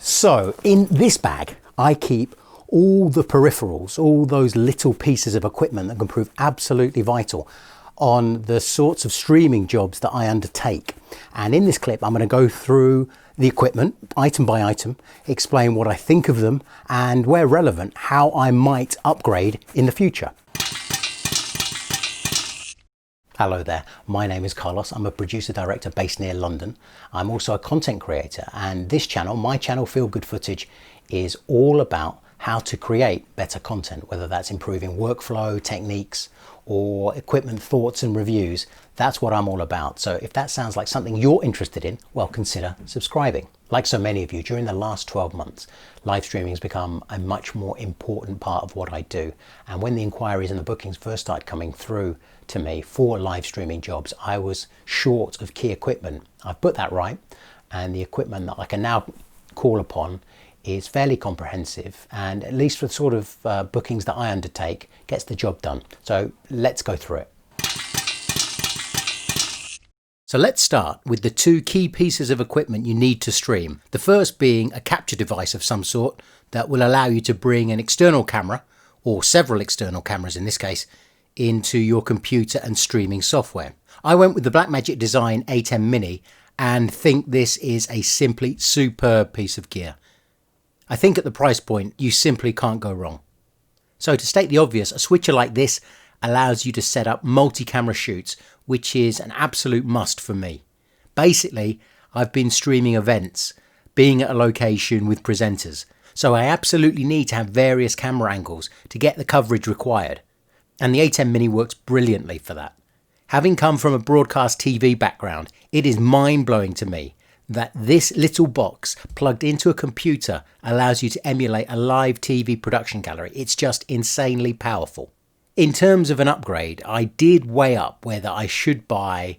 So in this bag, I keep all the peripherals, all those little pieces of equipment that can prove absolutely vital on the sorts of streaming jobs that I undertake. And in this clip, I'm going to go through the equipment item by item, explain what I think of them, and where relevant, how I might upgrade in the future. Hello there, my name is Carlos. I'm a producer director based near London. I'm also a content creator, and this channel, my channel Feel Good Footage, is all about how to create better content, whether that's improving workflow, techniques, or equipment thoughts and reviews. That's what I'm all about. So if that sounds like something you're interested in, well, consider subscribing. Like so many of you, during the last 12 months, live streaming has become a much more important part of what I do. And when the inquiries and the bookings first started coming through to me for live streaming jobs, I was short of key equipment. I've put that right, and the equipment that I can now call upon is fairly comprehensive, and at least for the sort of bookings that I undertake, gets the job done. So let's go through it. So let's start with the two key pieces of equipment you need to stream. The first being a capture device of some sort that will allow you to bring an external camera, or several external cameras in this case, into your computer and streaming software. I went with the Blackmagic Design A10 Mini and think this is a simply superb piece of gear. I think at the price point, you simply can't go wrong. So to state the obvious, a switcher like this allows you to set up multi-camera shoots, which is an absolute must for me. Basically, I've been streaming events, being at a location with presenters, so I absolutely need to have various camera angles to get the coverage required. And the A10 Mini works brilliantly for that. Having come from a broadcast TV background, it is mind-blowing to me that this little box plugged into a computer allows you to emulate a live TV production gallery. It's just insanely powerful. In terms of an upgrade, I did weigh up whether I should buy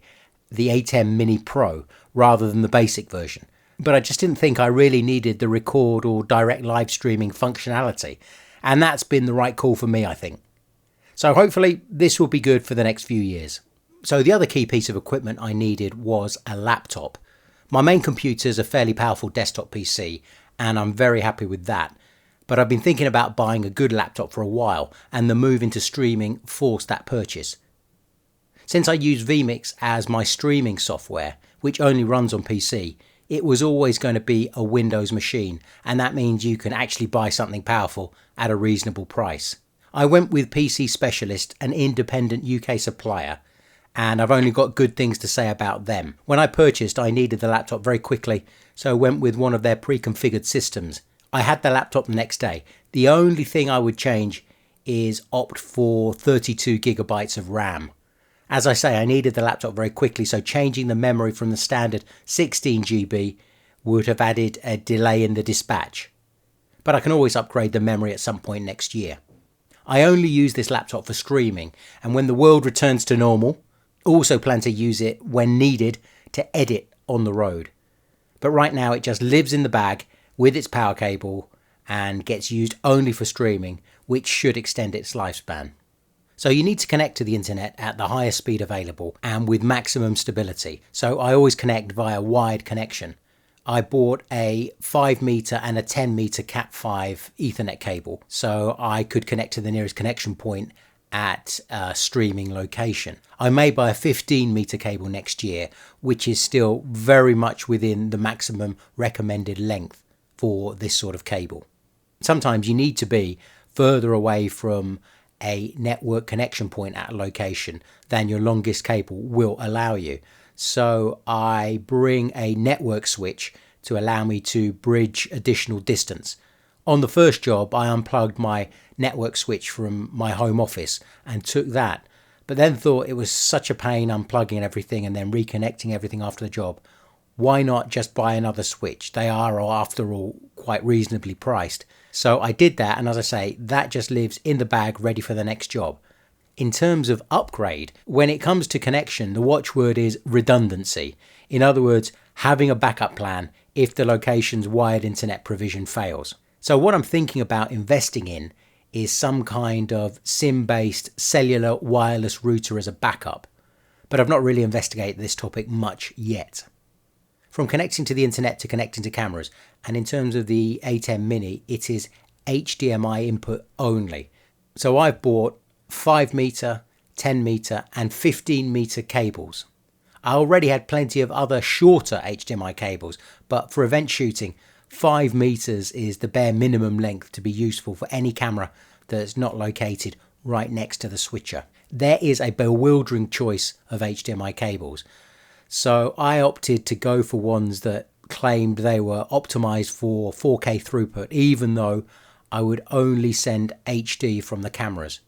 the A10 Mini Pro rather than the basic version, but I just didn't think I really needed the record or direct live streaming functionality, and that's been the right call for me, I think. So hopefully this will be good for the next few years. So the other key piece of equipment I needed was a laptop. My main computer is a fairly powerful desktop PC, and I'm very happy with that. But I've been thinking about buying a good laptop for a while, and the move into streaming forced that purchase. Since I use vMix as my streaming software, which only runs on PC, it was always going to be a Windows machine, and that means you can actually buy something powerful at a reasonable price. I went with PC Specialist, an independent UK supplier, and I've only got good things to say about them. When I purchased, I needed the laptop very quickly, so I went with one of their pre-configured systems. I had the laptop the next day. The only thing I would change is opt for 32 gigabytes of RAM. As I say, I needed the laptop very quickly, so changing the memory from the standard 16 GB would have added a delay in the dispatch. But I can always upgrade the memory at some point next year. I only use this laptop for streaming, and when the world returns to normal, also plan to use it when needed to edit on the road. But right now it just lives in the bag with its power cable and gets used only for streaming, which should extend its lifespan. So you need to connect to the internet at the highest speed available and with maximum stability. So I always connect via wired connection. I bought a 5 meter and a 10 meter Cat5 Ethernet cable, so I could connect to the nearest connection point at a streaming location. I may buy a 15 meter cable next year, which is still very much within the maximum recommended length for this sort of cable. Sometimes you need to be further away from a network connection point at a location than your longest cable will allow you. So I bring a network switch to allow me to bridge additional distance. On the first job, I unplugged my network switch from my home office and took that, but then thought it was such a pain unplugging everything and then reconnecting everything after the job. Why not just buy another switch? They are, after all, quite reasonably priced. So I did that, and as I say, that just lives in the bag ready for the next job. In terms of upgrade, when it comes to connection, the watchword is redundancy. In other words, having a backup plan if the location's wired internet provision fails. So what I'm thinking about investing in is some kind of SIM-based cellular wireless router as a backup, but I've not really investigated this topic much yet. from connecting to the internet to connecting to cameras. And in terms of the A10 Mini, it is HDMI input only. So I've bought 5 meter, 10 meter and 15 meter cables. I already had plenty of other shorter HDMI cables, but for event shooting, 5 meters is the bare minimum length to be useful for any camera that's not located right next to the switcher. There is a bewildering choice of HDMI cables. So I opted to go for ones that claimed they were optimized for 4K throughput, even though I would only send HD from the cameras.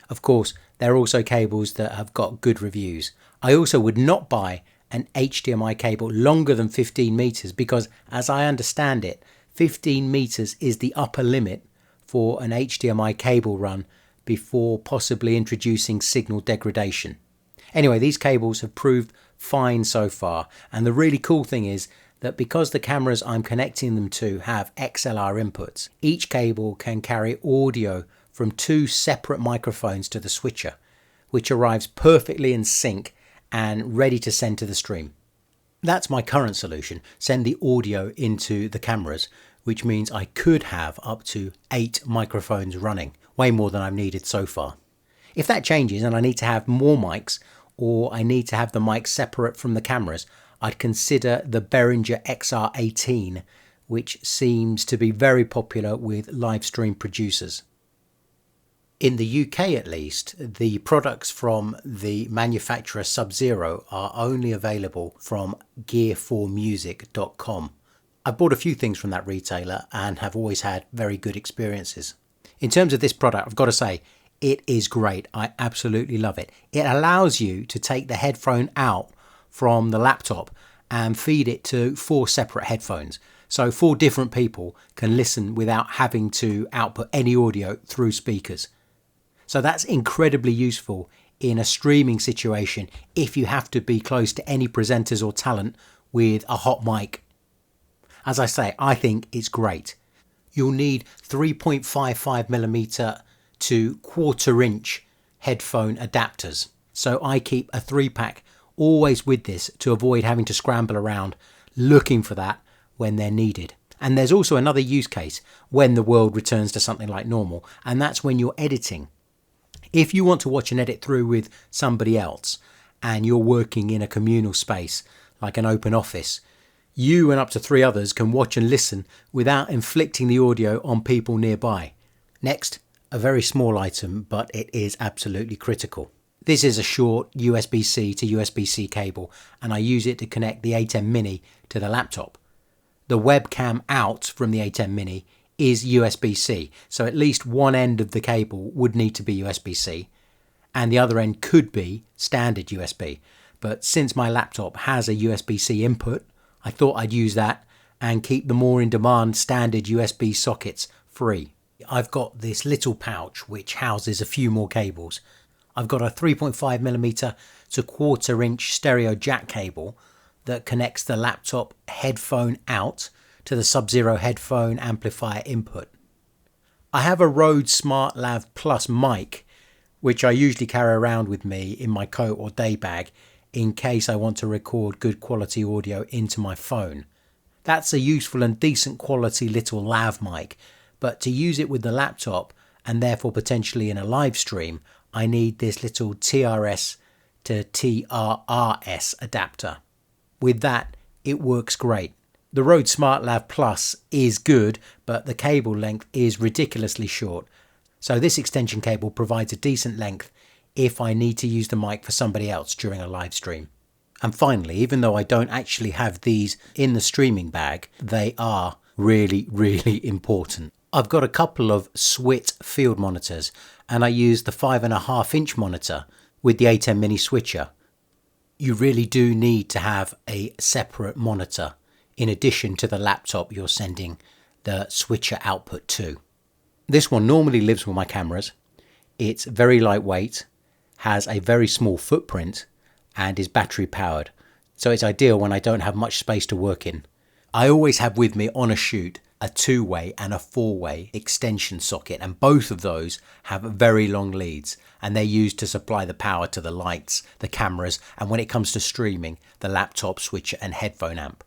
Of course, there are also cables that have got good reviews. I also would not buy an HDMI cable longer than 15 meters because, as I understand it, 15 meters is the upper limit for an HDMI cable run before possibly introducing signal degradation. Anyway, these cables have proved fine so far, and the really cool thing is that because the cameras I'm connecting them to have XLR inputs, each cable can carry audio from 2 separate microphones to the switcher, which arrives perfectly in sync and ready to send to the stream. That's my current solution, send the audio into the cameras, which means I could have up to 8 microphones running, way more than I've needed so far. If that changes and I need to have more mics, or I need to have the mics separate from the cameras, I'd consider the Behringer XR18, which seems to be very popular with live stream producers. In the UK at least, the products from the manufacturer Sub-Zero are only available from gear4music.com. I bought a few things from that retailer and have always had very good experiences. In terms of this product, I've got to say, it is great. I absolutely love it. It allows you to take the headphone out from the laptop and feed it to 4 separate headphones. So 4 different people can listen without having to output any audio through speakers. So that's incredibly useful in a streaming situation if you have to be close to any presenters or talent with a hot mic. As I say, I think it's great. You'll need 3.55mm to 1/4 inch headphone adapters. So I keep a 3-pack always with this to avoid having to scramble around looking for that when they're needed. And there's also another use case when the world returns to something like normal, and that's when you're editing. If you want to watch an edit through with somebody else and you're working in a communal space like an open office, you and up to 3 others can watch and listen without inflicting the audio on people nearby. Next, a very small item, but it is absolutely critical. This is a short USB-C to USB-C cable, and I use it to connect the A10 Mini to the laptop. The webcam out from the A10 Mini is USB-C, so at least one end of the cable would need to be USB-C, and the other end could be standard USB. But since my laptop has a USB-C input, I thought I'd use that and keep the more in-demand standard USB sockets free. I've got this little pouch which houses a few more cables. I've got a 3.5mm to 1/4 inch stereo jack cable that connects the laptop headphone out to the Sub-Zero headphone amplifier input. I have a Rode SmartLav Plus mic, which I usually carry around with me in my coat or day bag in case I want to record good quality audio into my phone. That's a useful and decent quality little lav mic, but to use it with the laptop and therefore potentially in a live stream, I need this little TRS to TRRS adapter. With that, it works great. The Rode SmartLav Plus is good, but the cable length is ridiculously short. So this extension cable provides a decent length if I need to use the mic for somebody else during a live stream. And finally, even though I don't actually have these in the streaming bag, they are really, really important. I've got a couple of Swit field monitors, and I use the 5.5 inch monitor with the A10 Mini switcher. You really do need to have a separate monitor in addition to the laptop you're sending the switcher output to. This one normally lives with my cameras. It's very lightweight, has a very small footprint, and is battery powered. So it's ideal when I don't have much space to work in. I always have with me on a shoot a 2-way and a 4-way extension socket, and both of those have very long leads, and they're used to supply the power to the lights, the cameras, and when it comes to streaming, the laptop switcher and headphone amp.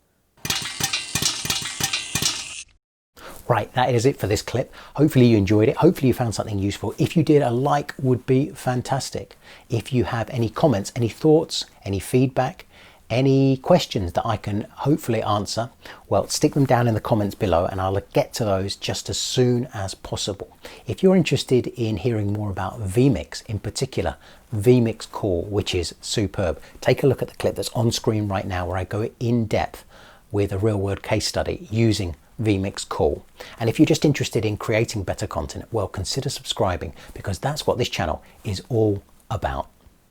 Right, that is it for this clip. Hopefully you enjoyed it. Hopefully you found something useful. If you did, a like would be fantastic. If you have any comments, any thoughts, any feedback, any questions that I can hopefully answer, well, stick them down in the comments below and I'll get to those just as soon as possible. If you're interested in hearing more about vMix, in particular vMix Core, which is superb, take a look at the clip that's on screen right now where I go in depth with a real world case study using vMix Core. And if you're just interested in creating better content, well, consider subscribing, because that's what this channel is all about.